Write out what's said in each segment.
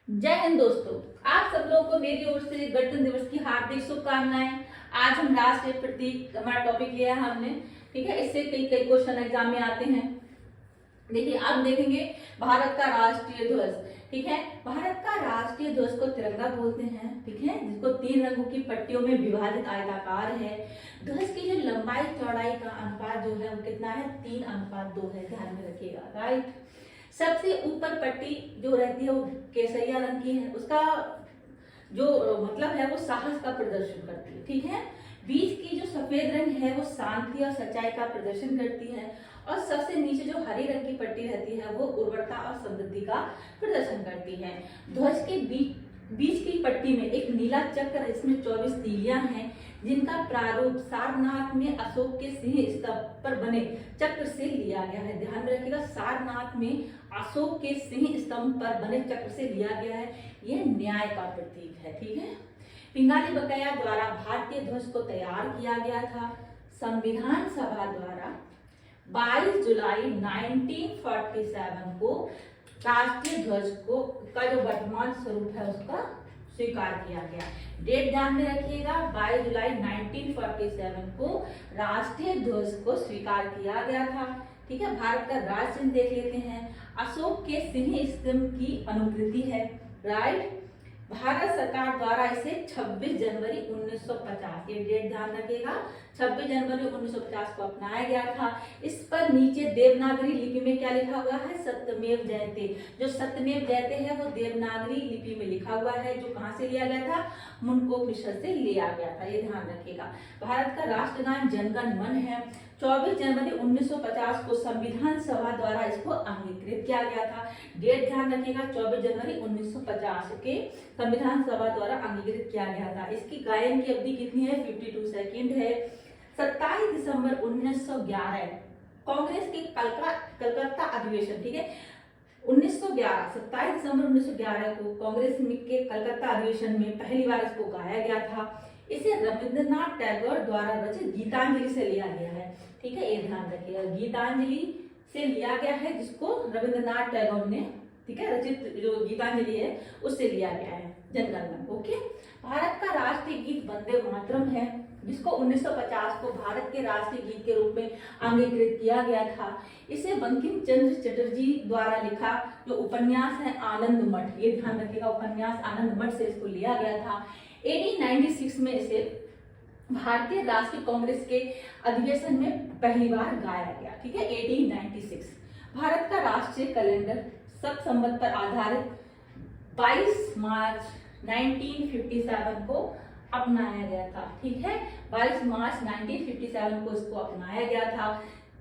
जय हिंद दोस्तों, आप सब लोगों को मेरी ओर से गणतंत्र दिवस की हार्दिक शुभकामनाएं। आज हम राष्ट्रीय प्रतीक हमारा टॉपिक लिया है हमने, ठीक है। इससे कई कई क्वेश्चन एग्जाम में आते हैं। देखिए अब देखेंगे भारत का राष्ट्रीय ध्वज, ठीक है। भारत का राष्ट्रीय ध्वज को तिरंगा बोलते हैं, ठीक है, जिसको 3 रंगों की पट्टियों में विभाजित आयताकार है। ध्वज की जो लंबाई चौड़ाई का अनुपात जो है वो कितना है, 3:2 है, ध्यान में रखिएगा, राइट। सबसे ऊपर पट्टी जो रहती है वो केसरिया रंग की है, उसका जो मतलब है वो साहस का प्रदर्शन करती है, ठीक है। बीच की जो सफेद रंग है वो शांति और सच्चाई का प्रदर्शन करती है, और सबसे नीचे जो हरी रंग की पट्टी रहती है वो उर्वरता और समृद्धि का प्रदर्शन करती है। ध्वज के बीच की पट्टी में एक नीला चक्र, इसमें 24 तीलियां हैं, जिनका प्रारूप सारनाथ में अशोक के सिंह स्तंभ पर बने चक्र से लिया गया है। ध्यान में रखिएगा, सारनाथ में अशोक के सिंह स्तंभ पर बने चक्र से लिया गया है। यह न्याय का प्रतीक है, ठीक है। पिंगाली बकाया द्वारा भारतीय ध्वज को तैयार किया गया था। संविधान सभा द्वारा 22 जुलाई 1947 को राष्ट्रीय ध्वज को का जो वर्तमान स्वरूप है उसका स्वीकार किया गया। डेट ध्यान में रखिएगा, 22 जुलाई 1947 को राष्ट्रीय ध्वज को स्वीकार किया गया था, ठीक है। भारत का राष्ट्र चिन्ह देख लेते हैं, अशोक के सिंह स्तंभ की अनुकृति है, राइट। भारत सरकार द्वारा इसे 26 जनवरी 1950, ये डेट ध्यान रखिएगा, 26 जनवरी 1950 को अपनाया गया था। इस पर नीचे देवनागरी लिपि में क्या लिखा हुआ है, सत्यमेव जयते। जो सत्यमेव जयते है वो देवनागरी लिपि में लिखा हुआ है, जो कहाँ से लिया गया था, मुंडकोपनिषद से लिया गया था, ये ध्यान रखिएगा। भारत का राष्ट्रगान जन गण मन है। 24 जनवरी 1950 को संविधान सभा द्वारा इसको अंगीकृत किया गया था। डेट ध्यान रखिएगा, 24 जनवरी 1950 के संविधान सभा द्वारा अंगीकृत किया गया था। इसकी गायन की अवधि कितनी है, 52 सेकंड है। 27 दिसंबर 1911 कांग्रेस के कलकत्ता अधिवेशन, ठीक है, 1911 27 दिसंबर 1911 को कांग्रेस के कलकत्ता अधिवेशन में पहली बार इसको गाया गया था। इसे रविंद्रनाथ टैगोर द्वारा रचित गीतांजलि से लिया गया है, ठीक है, ये ध्यान रखिएगा, गीतांजलि से लिया गया है, जिसको रविंद्रनाथ टैगोर ने, ठीक है, रचित जो गीतांजलि है उससे लिया गया है, जनगण मन, ओके। भारत का राष्ट्रीय गीत वंदे मातरम है, जिसको 1950 को भारत के राष्ट्रीय गीत के रूप में अंगीकृत किया गया था। इसे बंकिम चंद्र चटर्जी द्वारा लिखा जो उपन्यास है आनंद मठ, ये ध्यान रखिएगा, उपन्यास आनंद मठ से इसको लिया गया था। 1896 में इसे भारतीय राष्ट्रीय कांग्रेस के अधिवेशन में पहली बार गाया गया, ठीक है, 1896। भारत का राष्ट्रीय कैलेंडर सत संवत पर आधारित 22 मार्च 1957 को अपनाया गया था, ठीक है, 22 मार्च 1957 को इसको अपनाया गया था।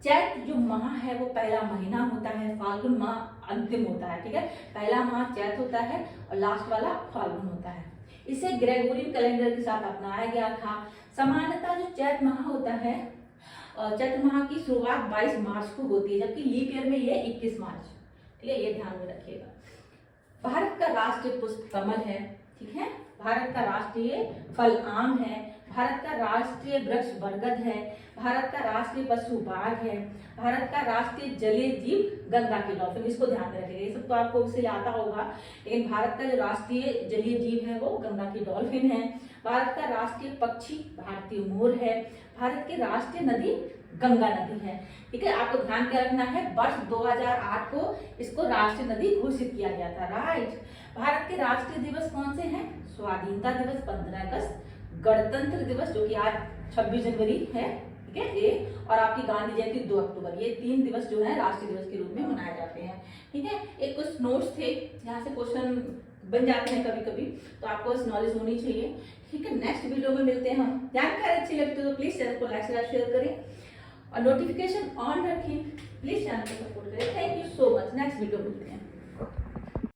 चैत जो माह है वो पहला महीना होता है, फाल्गुन माह अंतिम होता है, ठीक है, पहला माह चैत होता है और लास्ट वाला फाल्गुन होता है। इसे ग्रेगोरियन कैलेंडर के साथ अपनाया गया था। सामान्यतः जो चैत माह होता है, चैत माह की शुरुआत 22 मार्च को होती है, जबकि लीप ईयर में ये 21 मार्च, ठीक है, ये ध्यान में रखिएगा। भारत का राष्ट्रीय पुष्प कमल है, ठीक है, भारत का राष्ट्रीय फल आम है, भारत का राष्ट्रीय वृक्ष बरगद है, भारत का राष्ट्रीय पशु बाघ है, भारत का राष्ट्रीय जलीय जीव गंगा की डॉल्फिन, इसको ध्यान में रखिएगा, ये सब तो आपको उससे आता होगा, लेकिन भारत का जो राष्ट्रीय जलीय जीव है वो गंगा की डॉल्फिन है। भारत का राष्ट्रीय पक्षी भारतीय मोर है। भारत की राष्ट्रीय नदी गंगा नदी है, ठीक है, आपको ध्यान क्या रखना है, वर्ष 2008 को इसको राष्ट्रीय नदी घोषित किया गया था, राइट। भारत के राष्ट्रीय दिवस कौन से हैं, स्वाधीनता दिवस 15 अगस्त, गणतंत्र दिवस जो कि आज 26 जनवरी है, ठीक है, ये, और आपकी गांधी जयंती 2 अक्टूबर, ये 3 दिवस जो है राष्ट्रीय दिवस के रूप में मनाए जाते हैं, ठीक है। एक कुछ नोट्स थे, यहाँ से क्वेश्चन बन जाते हैं कभी कभी, तो आपको इस नॉलेज होनी चाहिए, ठीक है। नेक्स्ट वीडियो में मिलते हैं हम। जानकारी अच्छी लगती है तो प्लीज चैनल को लाइक शेयर करें और नोटिफिकेशन ऑन रखें, प्लीज चैनल को सपोर्ट करें। Thank you so much, next video मिलते हैं।